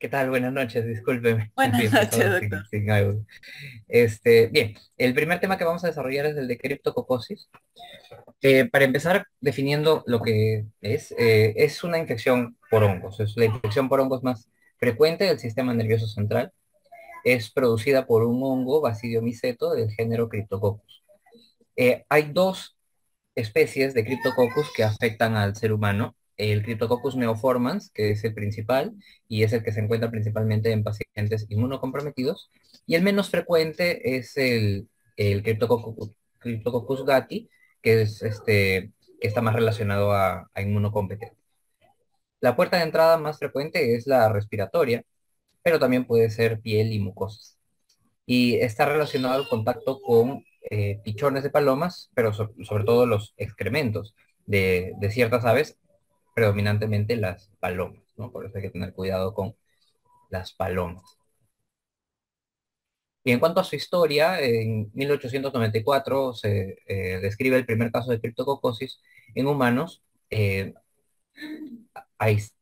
¿Qué tal? Buenas noches, discúlpeme, había Buenas noches, empezado doctor. sin algo. Bien, el primer tema que vamos a desarrollar es el de criptococosis. Para empezar, definiendo lo que es una infección por hongos. Es la infección por hongos más frecuente del sistema nervioso central. Es producida por un hongo Basidiomyceto del género Cryptococcus. Hay dos especies de Cryptococcus que afectan al ser humano. El Cryptococcus neoformans, que es el principal y es el que se encuentra principalmente en pacientes inmunocomprometidos. Y el menos frecuente es el Cryptococcus gattii, que es que está más relacionado a inmunocompetente. La puerta de entrada más frecuente es la respiratoria, pero también puede ser piel y mucosas. Y está relacionado al contacto con pichones de palomas, pero sobre todo los excrementos de ciertas aves, predominantemente las palomas, ¿no? Por eso hay que tener cuidado con las palomas. Y en cuanto a su historia, en 1894 se describe el primer caso de criptococosis en humanos. eh,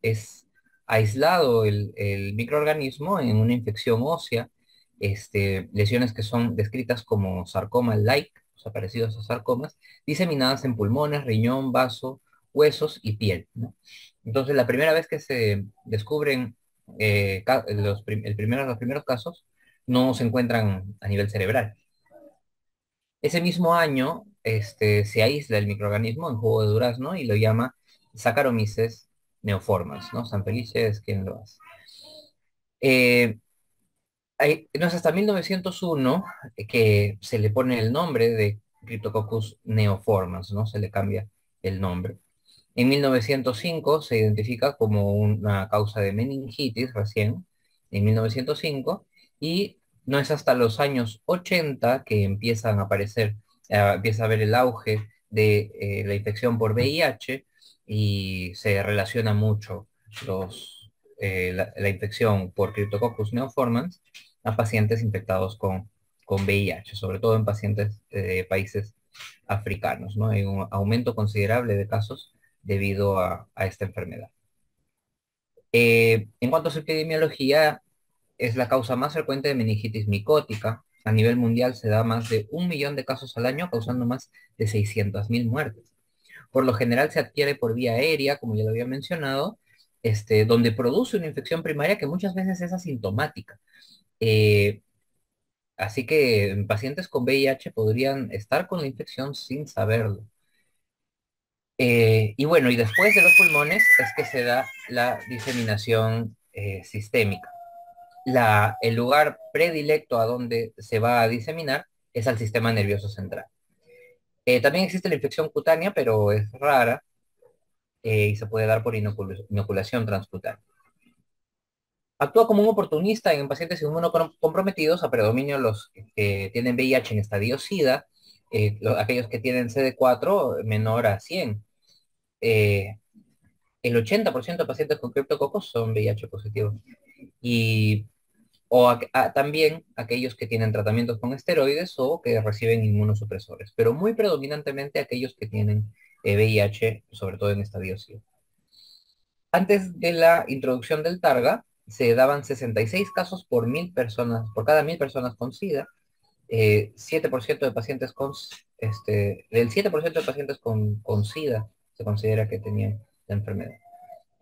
es aislado el microorganismo en una infección ósea, lesiones que son descritas como sarcoma-like, o sea, parecidos a sarcomas, diseminadas en pulmones, riñón, vaso, huesos y piel, ¿no? Entonces, la primera vez que se descubren los primeros casos, no se encuentran a nivel cerebral. Ese mismo año, se aísla el microorganismo en jugo de durazno y lo llama Saccharomyces neoformans, ¿no? San Felice es quien lo hace. Eh, no es hasta 1901 que se le pone el nombre de Cryptococcus neoformans, ¿no? Se le cambia el nombre. En 1905 se identifica como una causa de meningitis recién, en 1905, y no es hasta los años 80 que empiezan a aparecer, empieza a haber el auge de la infección por VIH y se relaciona mucho la infección por Cryptococcus neoformans a pacientes infectados con VIH, sobre todo en pacientes de países africanos, ¿no? Hay un aumento considerable de casos debido a esta enfermedad. En cuanto a su epidemiología, es la causa más frecuente de meningitis micótica. A nivel mundial se da más de 1 millón de casos al año, causando más de 600.000 muertes. Por lo general se adquiere por vía aérea, como ya lo había mencionado, donde produce una infección primaria que muchas veces es asintomática. Eh, Así que pacientes con VIH podrían estar con la infección sin saberlo. Y bueno, y después de los pulmones es que se da la diseminación sistémica. El lugar predilecto a donde se va a diseminar es al sistema nervioso central. También existe la infección cutánea, pero es rara y se puede dar por inoculación transcutánea. Actúa como un oportunista en pacientes inmunocomprometidos, a predominio los que tienen VIH en estadio SIDA, aquellos que tienen CD4 menor a 100. Eh, el 80% de pacientes con criptococos son VIH positivos. Y, también aquellos que tienen tratamientos con esteroides o que reciben inmunosupresores, pero muy predominantemente aquellos que tienen VIH, sobre todo en estadio SIDA. Antes de la introducción del Targa, se daban 66 casos por 1.000 personas, por cada 1.000 personas con SIDA. 7% de pacientes del 7% de pacientes con SIDA se considera que tenían la enfermedad.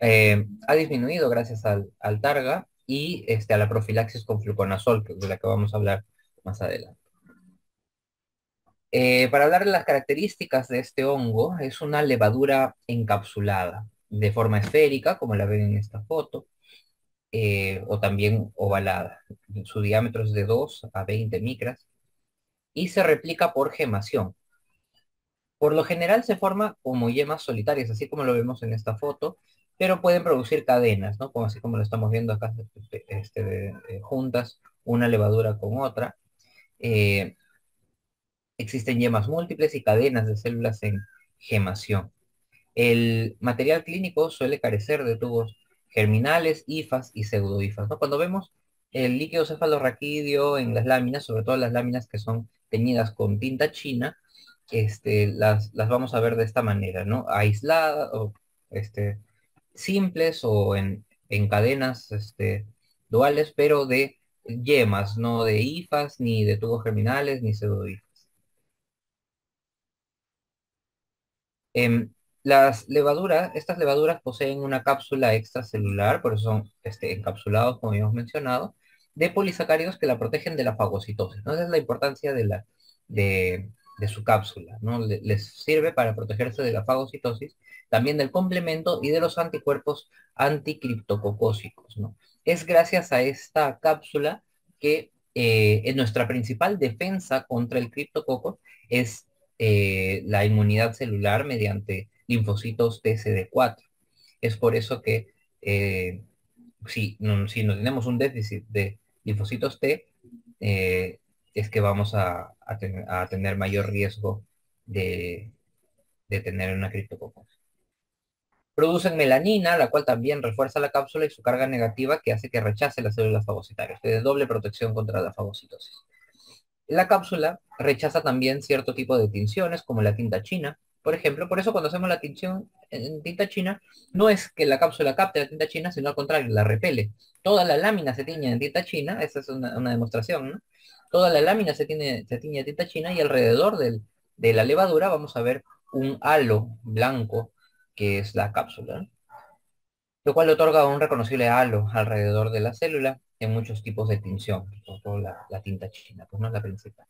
Ha disminuido gracias al Targa y a la profilaxis con fluconazol, de la que vamos a hablar más adelante. Para hablar de las características de este hongo, es una levadura encapsulada de forma esférica, como la ven en esta foto, o también ovalada. Su diámetro es de 2 a 20 micras y se replica por gemación. Por lo general se forma como yemas solitarias, así como lo vemos en esta foto, pero pueden producir cadenas, ¿no? Como así como lo estamos viendo acá, juntas, una levadura con otra. Eh, Existen yemas múltiples y cadenas de células en gemación. El material clínico suele carecer de tubos germinales, hifas y pseudohifas, ¿no? Cuando vemos el líquido cefalorraquídeo en las láminas, sobre todo las láminas que son teñidas con tinta china, las vamos a ver de esta manera, ¿no? Aisladas o este, simples o en cadenas duales, pero de yemas, no de hifas, ni de tubos germinales, ni pseudohifas. Em, las levaduras, estas levaduras poseen una cápsula extracelular, por eso son encapsulados, como hemos mencionado, de polisacáridos que la protegen de la fagocitosis, ¿no? Esa es la importancia de su cápsula, ¿no? Les sirve para protegerse de la fagocitosis, también del complemento y de los anticuerpos anticriptococósicos, ¿no? Es gracias a esta cápsula que en nuestra principal defensa contra el criptococo es la inmunidad celular mediante linfocitos TCD4. Es por eso que si no tenemos un déficit de linfocitos T, es que vamos a tener mayor riesgo de, de tener una criptococosis. Producen melanina, la cual también refuerza la cápsula y su carga negativa que hace que rechace las células fagocitarias, que de doble protección contra la fagocitosis. La cápsula rechaza también cierto tipo de tinciones, como la tinta china, por ejemplo. Por eso cuando hacemos la tinción en tinta china, no es que la cápsula capte la tinta china, sino al contrario, la repele. Toda la lámina se tiñe en tinta china, esa es una demostración, ¿no? Toda la lámina se tiñe de tinta china y alrededor de la levadura vamos a ver un halo blanco que es la cápsula, ¿no? Lo cual otorga un reconocible halo alrededor de la célula en muchos tipos de tinción, sobre todo la tinta china, pues no es la principal.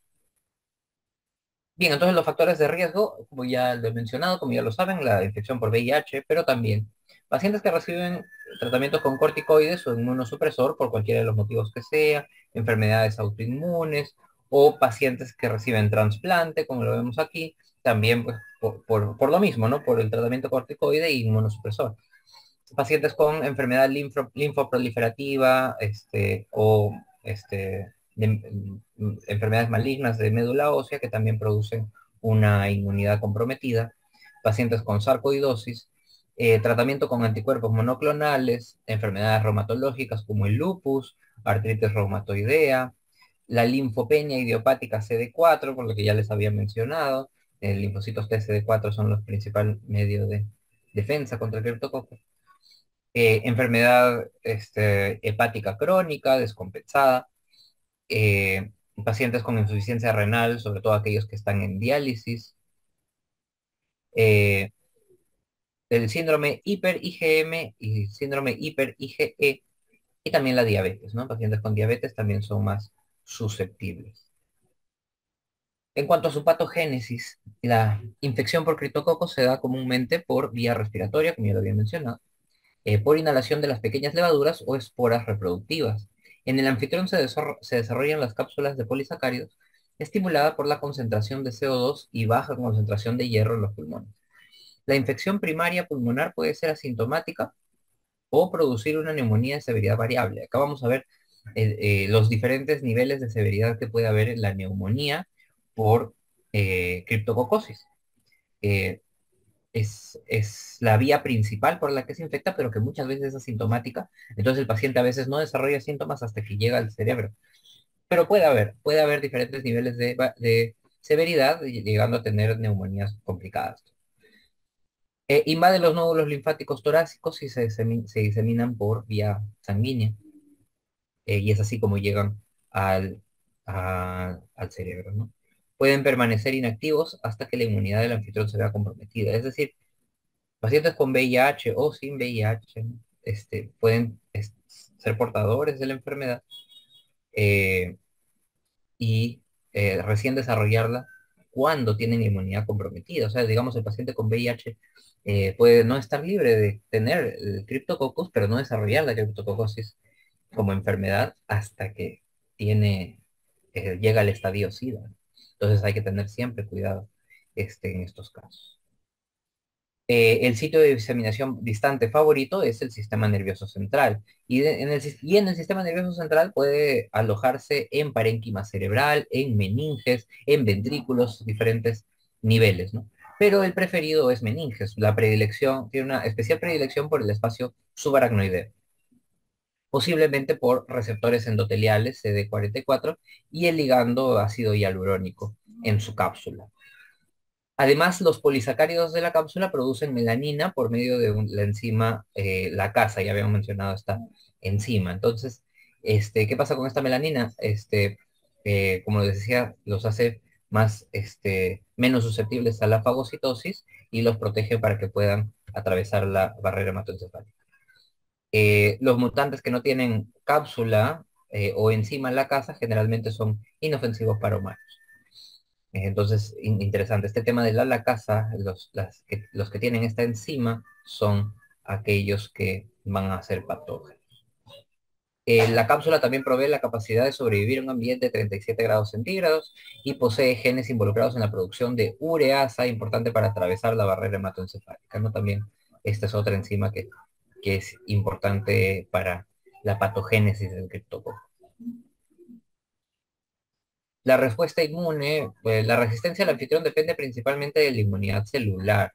Bien, entonces los factores de riesgo, como ya lo he mencionado, como ya lo saben, la infección por VIH, pero también pacientes que reciben tratamientos con corticoides o inmunosupresor por cualquiera de los motivos que sea, enfermedades autoinmunes o pacientes que reciben trasplante, como lo vemos aquí, también pues, por lo mismo, ¿no? Por el tratamiento corticoide e inmunosupresor. Pacientes con enfermedad linfoproliferativa, o enfermedades malignas de médula ósea que también producen una inmunidad comprometida, pacientes con sarcoidosis, tratamiento con anticuerpos monoclonales, enfermedades reumatológicas como el lupus, artritis reumatoidea, la linfopenia idiopática CD4, por lo que ya les había mencionado, linfocitos T CD4 son los principales medios de defensa contra el criptococo. Enfermedad hepática crónica, descompensada, eh, pacientes con insuficiencia renal, sobre todo aquellos que están en diálisis, eh, el síndrome hiper-IgM y síndrome hiper-IgE, y también la diabetes, ¿no? Pacientes con diabetes también son más susceptibles. En cuanto a su patogénesis, la infección por criptococo se da comúnmente por vía respiratoria, como ya lo había mencionado, por inhalación de las pequeñas levaduras o esporas reproductivas. En el anfitrión se desarrollan las cápsulas de polisacáridos, estimulada por la concentración de CO2 y baja concentración de hierro en los pulmones. La infección primaria pulmonar puede ser asintomática o producir una neumonía de severidad variable. Acá vamos a ver los diferentes niveles de severidad que puede haber en la neumonía por criptococosis. Eh, es la vía principal por la que se infecta, pero que muchas veces es asintomática. Entonces el paciente a veces no desarrolla síntomas hasta que llega al cerebro. Pero puede haber diferentes niveles de severidad, llegando a tener neumonías complicadas. Invade los nódulos linfáticos torácicos y se diseminan por vía sanguínea. Y es así como llegan al, al cerebro, ¿no? Pueden permanecer inactivos hasta que la inmunidad del anfitrión se vea comprometida. Es decir, pacientes con VIH o sin VIH, ¿no? Pueden ser portadores de la enfermedad, eh, y recién desarrollarla cuando tienen inmunidad comprometida. O sea, digamos, el paciente con VIH puede no estar libre de tener el criptococcus, pero no desarrollar la criptococosis como enfermedad hasta que llega al estadio SIDA. Entonces hay que tener siempre cuidado en estos casos. El sitio de diseminación distante favorito es el sistema nervioso central. Y en el sistema nervioso central puede alojarse en parénquima cerebral, en meninges, en ventrículos, diferentes niveles, ¿no? Pero el preferido es meninges. La predilección, tiene una especial predilección por el espacio subaracnoideo, posiblemente por receptores endoteliales CD44 y el ligando ácido hialurónico en su cápsula. Además, los polisacáridos de la cápsula producen melanina por medio de la enzima lacasa, ya habíamos mencionado esta enzima. Entonces, ¿Qué pasa con esta melanina? Como les decía, los hace más, menos susceptibles a la fagocitosis y los protege para que puedan atravesar la barrera hematoencefálica. Los mutantes que no tienen cápsula o enzima en la casa generalmente son inofensivos para humanos. Entonces, interesante, este tema de la lacasa, los que tienen esta enzima son aquellos que van a ser patógenos. La cápsula también provee la capacidad de sobrevivir en un ambiente de 37 grados centígrados y posee genes involucrados en la producción de ureasa, importante para atravesar la barrera hematoencefálica, ¿no? También esta es otra enzima que es importante para la patogénesis del criptococo. La respuesta inmune, pues la resistencia al anfitrión depende principalmente de la inmunidad celular.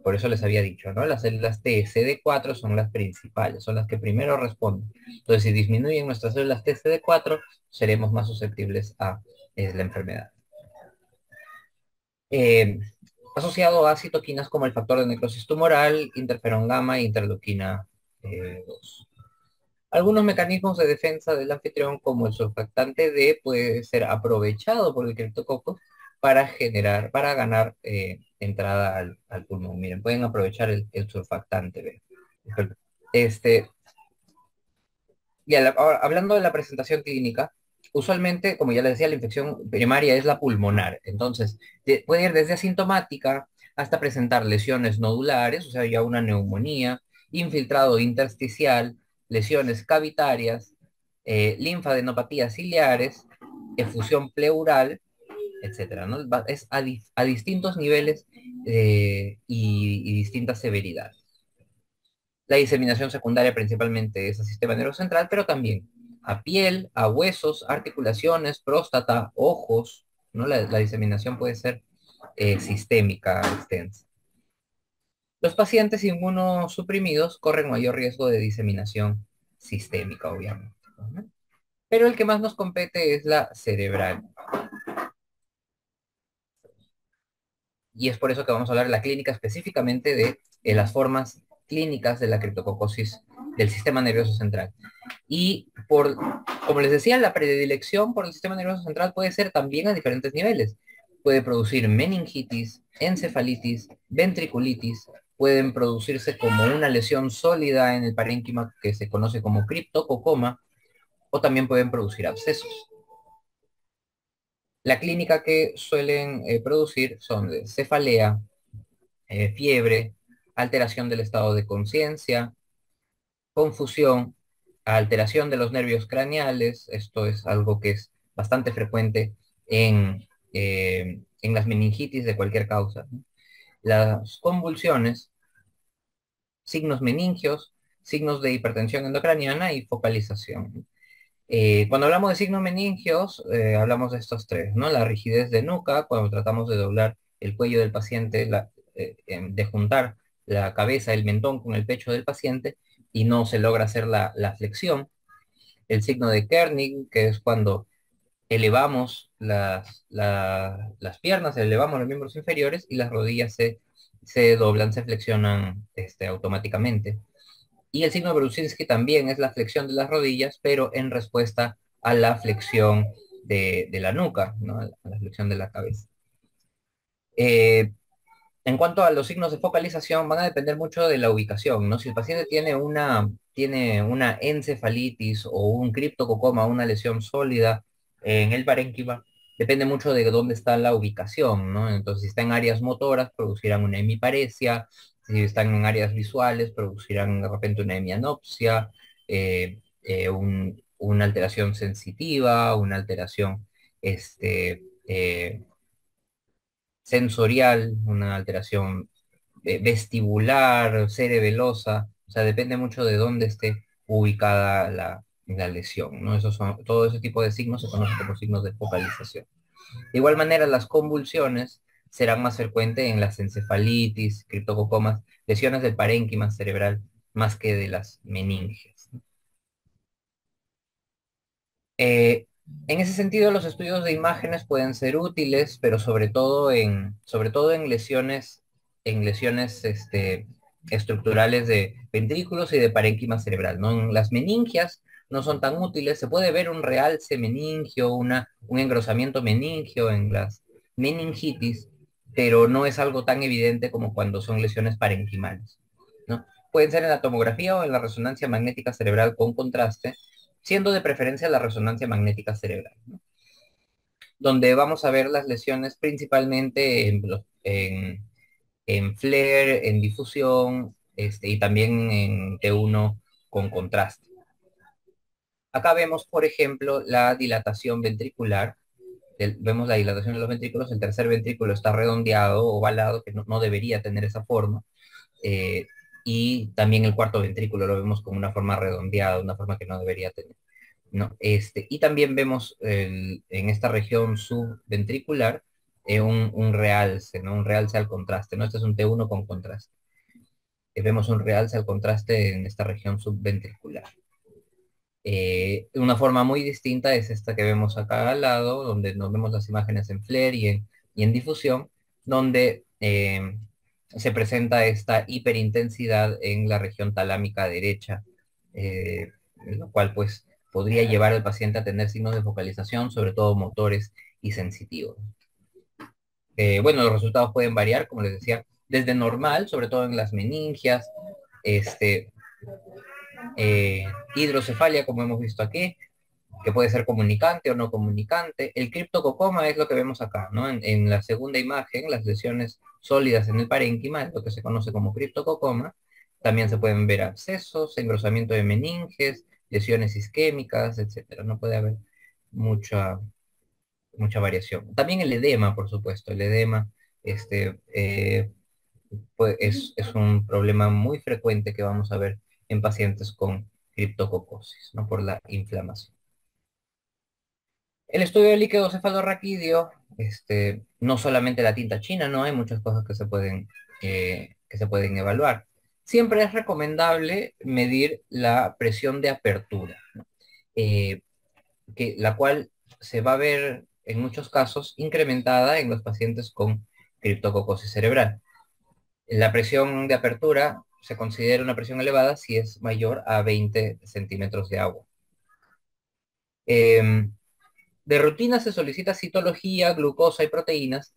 Por eso les había dicho, ¿no? Las células T, CD4 son las principales, son las que primero responden. Entonces, si disminuyen nuestras células T, CD4, seremos más susceptibles a la enfermedad. Eh, Asociado a citoquinas como el factor de necrosis tumoral, interferón gamma e interleuquina 2. Algunos mecanismos de defensa del anfitrión, como el surfactante D, puede ser aprovechado por el criptococo para ganar entrada al pulmón. Miren, pueden aprovechar el surfactante B. Disculpe. Este, ahora, hablando de la presentación clínica, usualmente, como ya les decía, la infección primaria es la pulmonar. Entonces, puede ir desde asintomática hasta presentar lesiones nodulares, o sea, ya una neumonía, infiltrado intersticial, lesiones cavitarias, linfadenopatías ciliares, efusión pleural, etcétera, ¿no? Es a distintos niveles y distintas severidades. La diseminación secundaria principalmente es al sistema nervioso central, pero también a piel, a huesos, articulaciones, próstata, ojos, ¿no? La diseminación puede ser sistémica, extensa. Los pacientes inmunosuprimidos corren mayor riesgo de diseminación sistémica, obviamente, ¿no? Pero el que más nos compete es la cerebral. Y es por eso que vamos a hablar de la clínica específicamente de las formas clínicas de la criptococosis del sistema nervioso central. Y como les decía, la predilección por el sistema nervioso central puede ser también a diferentes niveles. Puede producir meningitis, encefalitis, ventriculitis, pueden producirse como una lesión sólida en el parénquima que se conoce como criptococoma, o también pueden producir abscesos. La clínica que suelen producir son de cefalea, fiebre, alteración del estado de conciencia, confusión, alteración de los nervios craneales. Esto es algo que es bastante frecuente en las meningitis de cualquier causa, ¿no? Las convulsiones, signos meningios, signos de hipertensión endocraniana y focalización. Cuando hablamos de signos meningios, hablamos de estos tres, ¿no? La rigidez de nuca, cuando tratamos de doblar el cuello del paciente, de juntar la cabeza, el mentón con el pecho del paciente, y no se logra hacer la flexión. El signo de Kernig, que es cuando elevamos las piernas, elevamos los miembros inferiores y las rodillas se doblan, se flexionan automáticamente. Y el signo de Brusinski también es la flexión de las rodillas, pero en respuesta a la flexión de la nuca, ¿no? A la flexión de la cabeza. Eh, en cuanto a los signos de focalización, van a depender mucho de la ubicación, ¿no? Si el paciente tiene una encefalitis o un criptococoma, una lesión sólida en el parénquima, depende mucho de dónde está la ubicación, ¿no? Entonces, si está en áreas motoras, producirán una hemiparesia; si están en áreas visuales, producirán de repente una hemianopsia, una alteración sensitiva, una alteración sensorial, una alteración vestibular, cerebelosa. O sea, depende mucho de dónde esté ubicada la lesión, ¿no? Todo ese tipo de signos se conocen como signos de focalización. De igual manera, las convulsiones serán más frecuentes en las encefalitis, criptococomas, lesiones del parénquima cerebral, más que de las meninges. Eh, en ese sentido, los estudios de imágenes pueden ser útiles, pero sobre todo en lesiones estructurales de ventrículos y de parénquima cerebral, ¿no? En las meningias no son tan útiles. Se puede ver un realce meningio, un engrosamiento meningio en las meningitis, pero no es algo tan evidente como cuando son lesiones parenquimales, ¿no? Pueden ser en la tomografía o en la resonancia magnética cerebral con contraste, siendo de preferencia la resonancia magnética cerebral, ¿no? Donde vamos a ver las lesiones principalmente en flare, en difusión, y también en T1 con contraste. Acá vemos, por ejemplo, la dilatación ventricular. Vemos la dilatación de los ventrículos. El tercer ventrículo está redondeado, ovalado, que no debería tener esa forma. eh, y también el cuarto ventrículo lo vemos con una forma redondeada, una forma que no debería tener, ¿no? Y también vemos en esta región subventricular un realce, ¿no? Un realce al contraste, ¿no? Este es un T1 con contraste. Vemos un realce al contraste en esta región subventricular. Una forma muy distinta es esta que vemos acá al lado, donde nos vemos las imágenes en flare y en difusión, donde se presenta esta hiperintensidad en la región talámica derecha, lo cual pues podría llevar al paciente a tener signos de focalización, sobre todo motores y sensitivos. Bueno, los resultados pueden variar, como les decía, desde normal, sobre todo en las meningias, este, hidrocefalia, como hemos visto aquí, que puede ser comunicante o no comunicante. El criptococoma es lo que vemos acá, ¿no? En la segunda imagen, las lesiones sólidas en el parénquima, es lo que se conoce como criptococoma. También se pueden ver abscesos, engrosamiento de meninges, lesiones isquémicas, etcétera. No puede haber mucha, mucha variación. También el edema, por supuesto. El edema pues es un problema muy frecuente que vamos a ver en pacientes con criptococosis, ¿no? Por la inflamación. El estudio del líquido cefalorraquídeo, no solamente la tinta china, no hay muchas cosas que se pueden evaluar. Siempre es recomendable medir la presión de apertura, ¿no? Eh, la cual se va a ver en muchos casos incrementada en los pacientes con criptococosis cerebral. La presión de apertura se considera una presión elevada si es mayor a 20 centímetros de agua. Em, De rutina se solicita citología, glucosa y proteínas,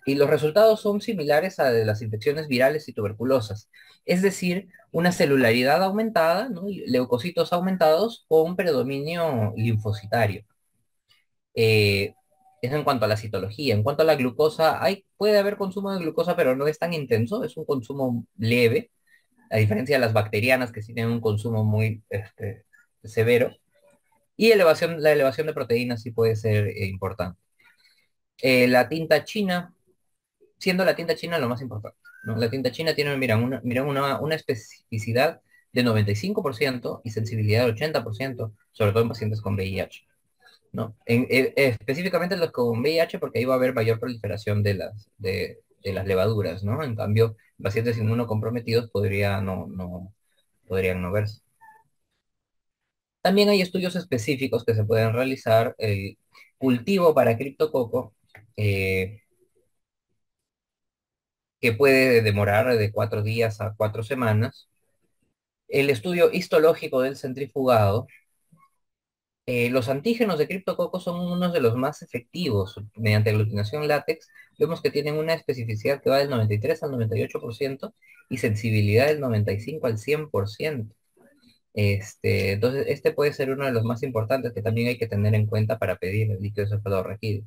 y los resultados son similares a de las infecciones virales y tuberculosas. Es decir, una celularidad aumentada, ¿no? Y leucocitos aumentados con predominio linfocitario. Eh, Eso en cuanto a la citología. En cuanto a la glucosa, puede haber consumo de glucosa, pero no es tan intenso, es un consumo leve, a diferencia de las bacterianas que sí tienen un consumo muy severo. Y la elevación de proteínas sí puede ser importante. La tinta china, siendo la tinta china lo más importante, ¿no? La tinta china tiene, mira, una especificidad de 95% y sensibilidad del 80%, sobre todo en pacientes con VIH, ¿no? Específicamente los con VIH, porque ahí va a haber mayor proliferación de las levaduras, ¿no? En cambio, pacientes inmunocomprometidos podrían no verse. También hay estudios específicos que se pueden realizar. El cultivo para criptococo, eh, que puede demorar de 4 días a 4 semanas. El estudio histológico del centrifugado. Los antígenos de criptococo son unos de los más efectivos. Mediante aglutinación látex, vemos que tienen una especificidad que va del 93 al 98% y sensibilidad del 95 al 100%. Entonces, este puede ser uno de los más importantes que también hay que tener en cuenta para pedir el líquido cefalorraquídeo.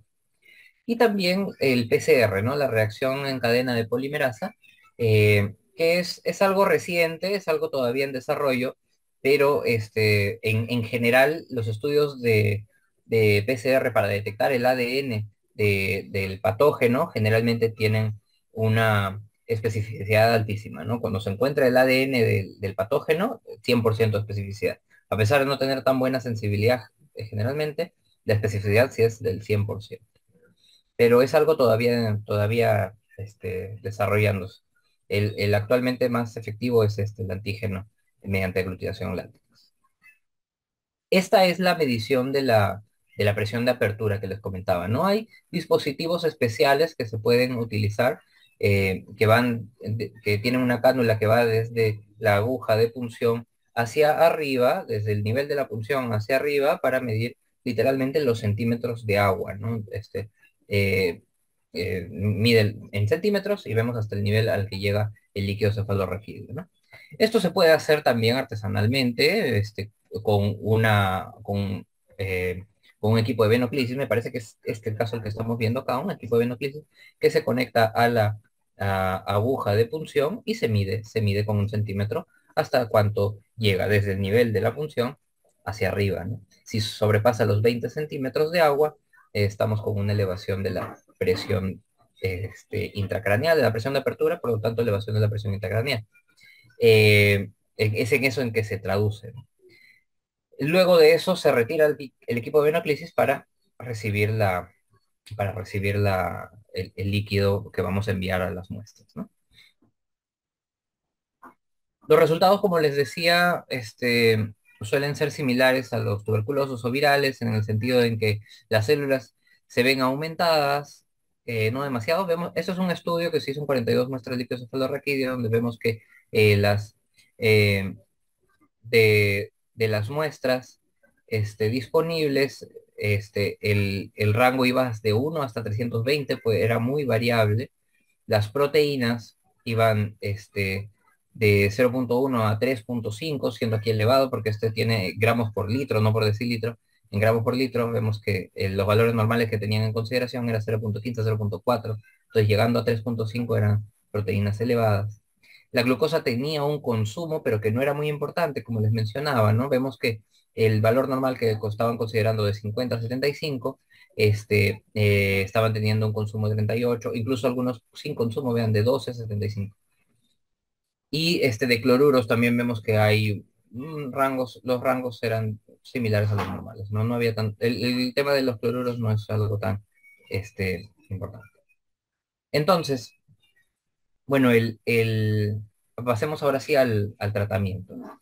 Y también el PCR, ¿no? La reacción en cadena de polimerasa, que es algo reciente, es algo todavía en desarrollo, pero en general los estudios de PCR para detectar el ADN del patógeno generalmente tienen una especificidad altísima, ¿no? Cuando se encuentra el ADN del patógeno, 100% de especificidad. A pesar de no tener tan buena sensibilidad generalmente, la especificidad sí es del 100%, pero es algo todavía desarrollándose. El actualmente más efectivo es el antígeno mediante aglutinación láctea. Esta es la medición de la presión de apertura que les comentaba. No hay dispositivos especiales que se pueden utilizar, que tienen una cánula que va desde la aguja de punción hacia arriba, desde el nivel de la punción hacia arriba, para medir literalmente los centímetros de agua, ¿no? Eh, mide en centímetros y vemos hasta el nivel al que llega el líquido cefalorraquídeo, ¿no? Esto se puede hacer también artesanalmente, eh, con un equipo de venoclisis. Me parece que es este el caso el que estamos viendo acá, un equipo de venoclisis que se conecta a la aguja de punción y se mide con un centímetro hasta cuánto llega desde el nivel de la punción hacia arriba, ¿no? Si sobrepasa los 20 centímetros de agua, estamos con una elevación de la presión intracraneal, de la presión de apertura, por lo tanto elevación de la presión intracraneal. Es en eso en que se traduce, ¿no? Luego de eso se retira el equipo de venoclisis recibir para recibir el líquido que vamos a enviar a las muestras, ¿no? Los resultados, como les decía, suelen ser similares a los tuberculosos o virales, en el sentido en que las células se ven aumentadas, no demasiado. Eso es un estudio que se hizo en 42 muestras de líquido cefalorraquídeo, donde vemos que las eh, de las muestras disponibles, el rango iba de 1 hasta 320, pues era muy variable. Las proteínas iban de 0,1 a 3,5, siendo aquí elevado porque este tiene gramos por litro, no por decilitro. En gramos por litro vemos que los valores normales que tenían en consideración era 0,15, 0,4. Entonces, llegando a 3,5 eran proteínas elevadas. La glucosa tenía un consumo, pero que no era muy importante, como les mencionaba, ¿no? Vemos que el valor normal que estaban considerando de 50 a 75, estaban teniendo un consumo de 38, incluso algunos sin consumo, vean, de 12 a 75. Y de cloruros también vemos que hay los rangos eran similares a los normales, ¿no? No había el tema de los cloruros no es algo tan importante. Entonces, bueno, pasemos ahora sí al tratamiento, ¿no?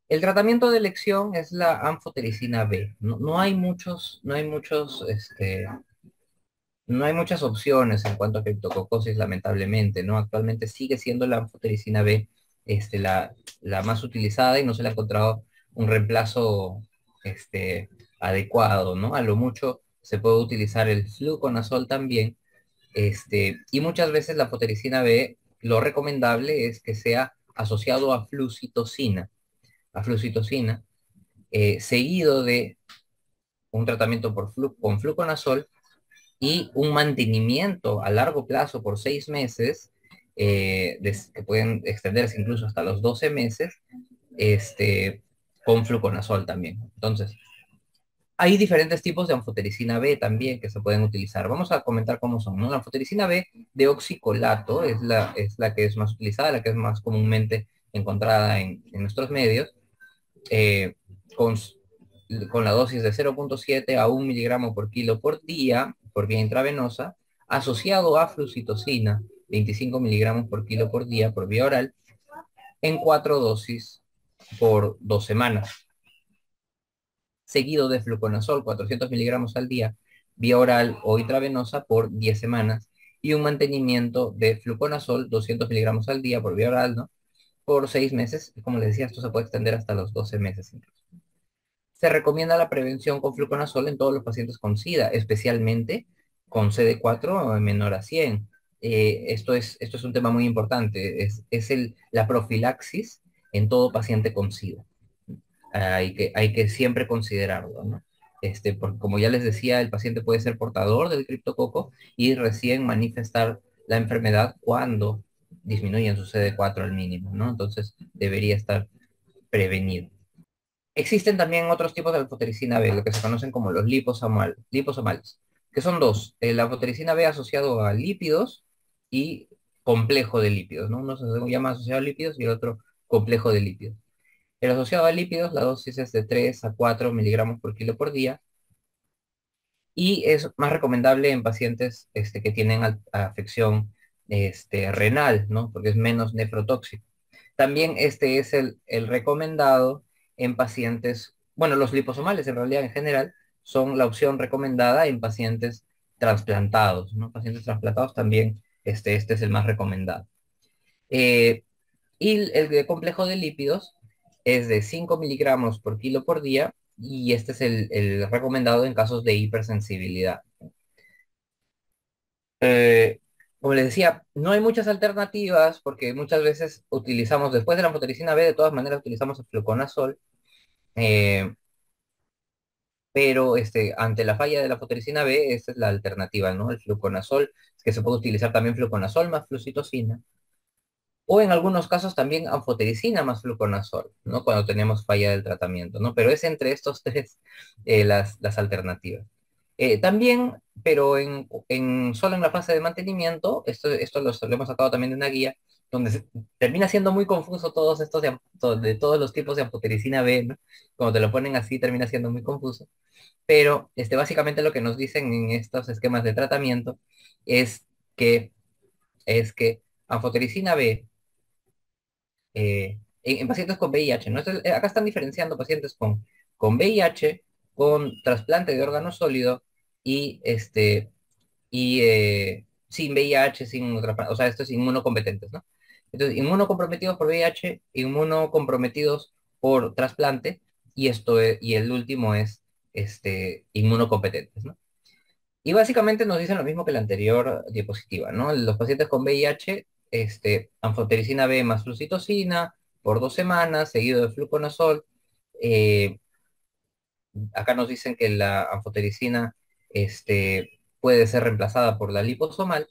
El tratamiento de elección es la anfotericina B. No, no hay muchas opciones en cuanto a criptococosis, lamentablemente, ¿no? Actualmente sigue siendo la anfotericina B, la más utilizada y no se le ha encontrado un reemplazo, adecuado, ¿no? A lo mucho se puede utilizar el fluconazol también, y muchas veces la anfotericina B, lo recomendable es que sea asociado a flucitocina, seguido de un tratamiento con fluconazol y un mantenimiento a largo plazo por 6 meses, que pueden extenderse incluso hasta los 12 meses, con fluconazol también. Entonces, hay diferentes tipos de anfotericina B también que se pueden utilizar. Vamos a comentar cómo son, ¿no? La anfotericina B de oxicolato es la que es más utilizada, la que es más comúnmente encontrada en nuestros medios, eh, con, con la dosis de 0,7 a 1 miligramo por kilo por día, por vía intravenosa, asociado a flucitocina, 25 miligramos por kilo por día por vía oral, en 4 dosis por 2 semanas, seguido de fluconazol, 400 miligramos al día, vía oral o intravenosa por 10 semanas, y un mantenimiento de fluconazol, 200 miligramos al día por vía oral, ¿no? Por 6 meses. Como les decía, esto se puede extender hasta los 12 meses incluso. Se recomienda la prevención con fluconazol en todos los pacientes con SIDA, especialmente con CD4 menor a 100. Esto es un tema muy importante, es la profilaxis en todo paciente con SIDA. Hay que siempre considerarlo, ¿no? Porque como ya les decía, el paciente puede ser portador del criptococo y recién manifestar la enfermedad cuando disminuyen su CD4 al mínimo, ¿no? Entonces debería estar prevenido. Existen también otros tipos de anfotericina B, lo que se conocen como los liposomales, que son dos: la anfotericina B asociado a lípidos y complejo de lípidos, ¿no? Uno se llama asociado a lípidos y el otro complejo de lípidos. El asociado a lípidos, la dosis es de 3 a 4 miligramos por kilo por día y es más recomendable en pacientes que tienen afección renal, ¿no? Porque es menos nefrotóxico. También este es el recomendado en pacientes, bueno, los liposomales en realidad en general son la opción recomendada en pacientes trasplantados, ¿no? Pacientes trasplantados también, este es el más recomendado. Eh, y el complejo de lípidos es de 5 miligramos por kilo por día y este es el recomendado en casos de hipersensibilidad. Eh, Como les decía, no hay muchas alternativas porque muchas veces utilizamos, después de la anfotericina B, de todas maneras utilizamos el fluconazol, eh, pero ante la falla de la anfotericina B, esta es la alternativa, ¿no? El fluconazol, que se puede utilizar también fluconazol más flucitosina, o en algunos casos también anfotericina más fluconazol, ¿no? Cuando tenemos falla del tratamiento, ¿no? Pero es entre estos tres las alternativas. También, pero solo en la fase de mantenimiento, esto lo hemos sacado también de una guía, donde termina siendo muy confuso todos estos de todos los tipos de anfotericina B, ¿no? Cuando te lo ponen así, termina siendo muy confuso. Pero básicamente lo que nos dicen en estos esquemas de tratamiento es que, es que anfotericina B en pacientes con VIH, ¿no? Acá están diferenciando pacientes con VIH, con trasplante de órgano sólido y sin VIH, sin otra, o sea, estos inmunocompetentes, ¿no? Entonces, inmunocomprometidos por VIH, inmunocomprometidos por trasplante, y el último es inmunocompetentes, ¿no? Y básicamente nos dicen lo mismo que la anterior diapositiva, ¿no? Los pacientes con VIH, anfotericina B más flucitosina por 2 semanas, seguido de fluconazol. Eh, Acá nos dicen que la anfotericina puede ser reemplazada por la liposomal,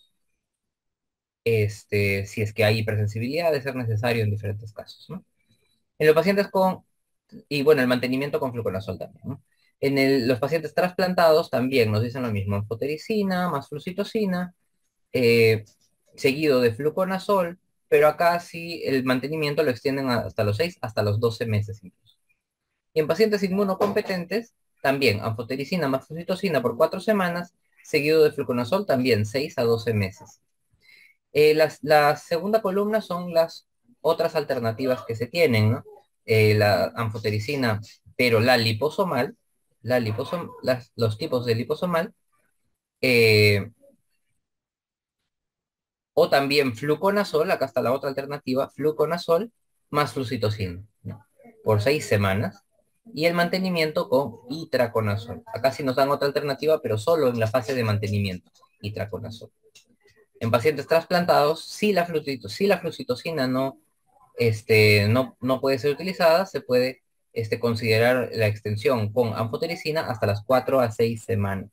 si es que hay hipersensibilidad, de ser necesario en diferentes casos, ¿no? En los pacientes y bueno, el mantenimiento con fluconazol también, ¿no? Los pacientes trasplantados también nos dicen lo mismo, anfotericina más flucitosina, eh, seguido de fluconazol, pero acá sí el mantenimiento lo extienden hasta los 6 hasta los 12 meses incluso. Y en pacientes inmunocompetentes, también anfotericina más flucitosina por 4 semanas, seguido de fluconazol también 6 a 12 meses. La segunda columna son las otras alternativas que se tienen, ¿no? La anfotericina, pero la liposomal, los tipos de liposomal, eh, o también fluconazol, acá está la otra alternativa, fluconazol más flucitosina, ¿no? Por 6 semanas. Y el mantenimiento con itraconazol. Acá sí nos dan otra alternativa, pero solo en la fase de mantenimiento, itraconazol. En pacientes trasplantados, si la flucitosina no puede ser utilizada, se puede considerar la extensión con anfotericina hasta las 4 a 6 semanas.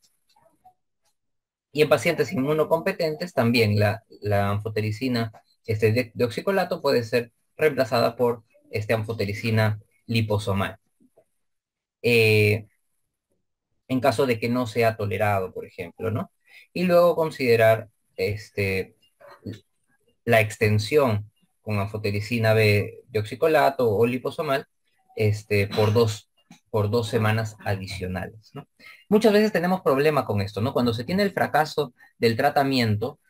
Y en pacientes inmunocompetentes también la anfotericina de oxicolato puede ser reemplazada por anfotericina liposomal. Eh, en caso de que no sea tolerado, por ejemplo, ¿no? Y luego considerar la extensión con anfotericina B de oxicolato o liposomal por por 2 semanas adicionales, ¿no? Muchas veces tenemos problema con esto, ¿no? Cuando se tiene el fracaso del tratamiento,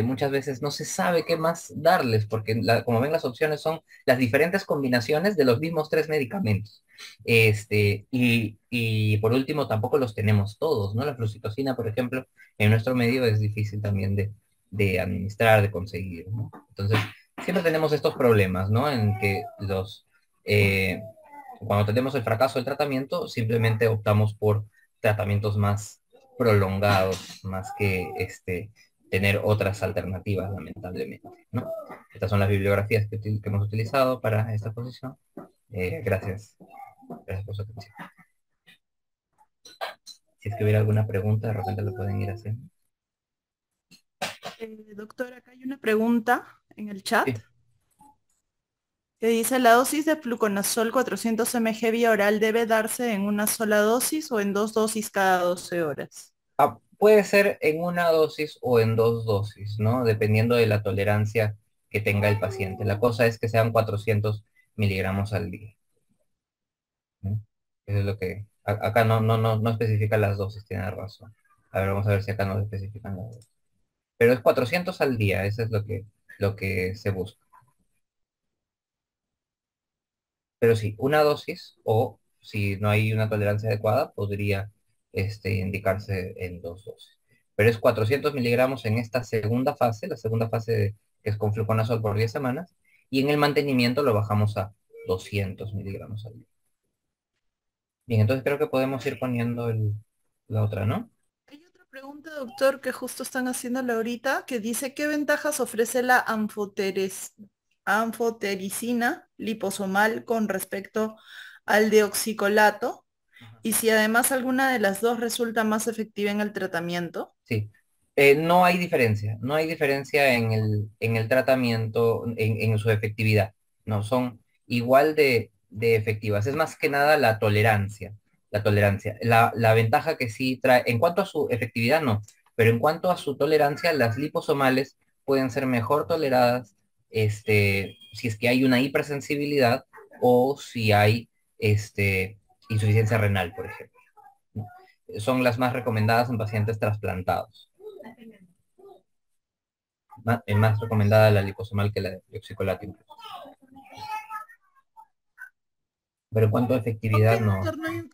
muchas veces no se sabe qué más darles, porque como ven las opciones son las diferentes combinaciones de los mismos tres medicamentos. Y por último, tampoco los tenemos todos, ¿no? La flucitosina, por ejemplo, en nuestro medio es difícil también de administrar, de conseguir, ¿no? Entonces, siempre tenemos estos problemas, ¿no? En que eh, cuando tenemos el fracaso del tratamiento, simplemente optamos por tratamientos más prolongados, más que tener otras alternativas, lamentablemente, ¿no? Estas son las bibliografías que hemos utilizado para esta posición. Gracias. Gracias por su atención. Si es que hubiera alguna pregunta, de repente lo pueden ir haciendo. Doctor, acá hay una pregunta en el chat Sí. que dice, ¿la dosis de fluconazol 400 mg vía oral debe darse en una sola dosis o en dos dosis cada 12 horas? Puede ser en una dosis o en dos dosis, ¿no? Dependiendo de la tolerancia que tenga el paciente. La cosa es que sean 400 miligramos al día, ¿no? Eso es lo que... Acá no especifica las dosis, tiene razón. A ver, vamos a ver si acá no especifican las dosis. Pero es 400 al día, eso es lo que se busca. Pero sí, una dosis o si no hay una tolerancia adecuada, podría indicarse en dos dosis. Pero es 400 miligramos en esta segunda fase, la segunda fase que es con fluconazol por 10 semanas, y en el mantenimiento lo bajamos a 200 miligramos al día. Bien, entonces creo que podemos ir poniendo la otra, ¿no? Hay otra pregunta, doctor, que justo están haciéndole ahorita, que dice, ¿qué ventajas ofrece la anfotericina liposomal con respecto al deoxicolato? Ajá. Y si además alguna de las dos resulta más efectiva en el tratamiento. Sí. No hay diferencia, no hay diferencia en el tratamiento, en su efectividad, no, son igual de efectivas, es más que nada la tolerancia, la ventaja que sí trae, en cuanto a su efectividad no, pero en cuanto a su tolerancia, las liposomales pueden ser mejor toleradas, si es que hay una hipersensibilidad o si hay, insuficiencia renal, por ejemplo. Son las más recomendadas en pacientes trasplantados. Es más recomendada la liposomal que la de oxicolato incluso. Pero en cuanto a Ok, efectividad, no. doctor, no hay,